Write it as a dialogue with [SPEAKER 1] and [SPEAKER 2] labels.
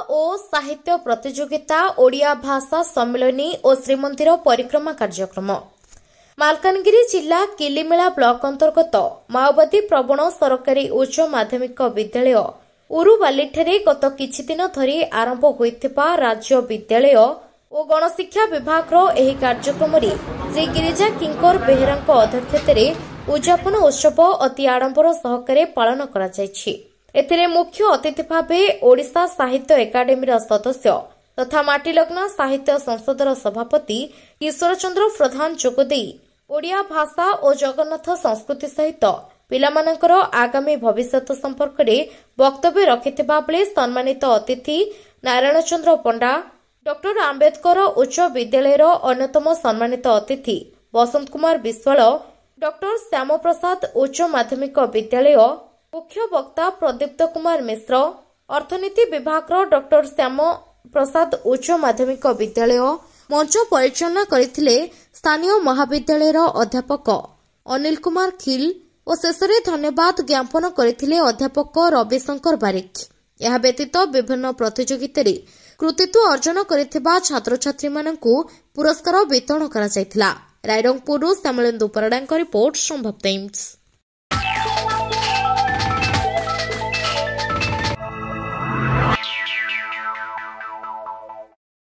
[SPEAKER 1] और साहित्य प्रतियोगिता ओडिया भाषा सम्मेलनी और श्रीमंदिर परिक्रमा कार्यक्रम मालकानगिरी जिला किलिमेला ब्लॉक अंतर्गत माओवादी प्रवण सरकारी उच्च माध्यमिक विद्यालय उरुबालीଠାରେ गत किछि दिन धरी आरंभ होइथिबा राज्य विद्यालय और गणशिक्षा विभाग एही कार्यक्रम श्री गिरिजा किंकर बेहेरांक अध्यक्षतारे उद्यापन उत्सव अति आडंबर सहकारे पालन करा जायछि। एथिरे मुख्य अतिथि भावे ओडिशा साहित्य एकाडेमी सदस्य तथा माटीलग्ना साहित्य संसदर सभापति ईश्वर चंद्र प्रधान जोगदेई ओडिया भाषा और जगन्नाथ संस्कृति सहित पिलामानंकर आगामी भविष्यत संपर्क में वक्तव्य रखिथिबा बेले सम्मानित अतिथि नारायण चंद्र पंडा डॉक्टर आंबेडकर उच्च विद्यालयर अन्यतम सम्मानित अतिथि वसंत कुमार विश्वाल डॉक्टर श्याम प्रसाद उच्च माध्यमिक विद्यालय मुख्य वक्ता प्रदीप्त कुमार मिश्र अर्थनीति विभाग डॉक्टर श्याम प्रसाद उच्च माध्यमिक विद्यालय मंच परिचालना करथिले स्थानीय महाविद्यालयर अध्यापक अनिल कुमार खिल और शेषे धन्यवाद ज्ञापन करथिले अध्यापक रविशंकर बारिक। यह व्यतीत विभिन्न प्रतियोगितारे कृतित्व अर्जन करथिबा छात्र छात्री माननकु पुरस्कार वितरण करा जायथिला। रायरंगपुरु श्यामलेन्दु परडांक रिपोर्ट संभव टाइम्स।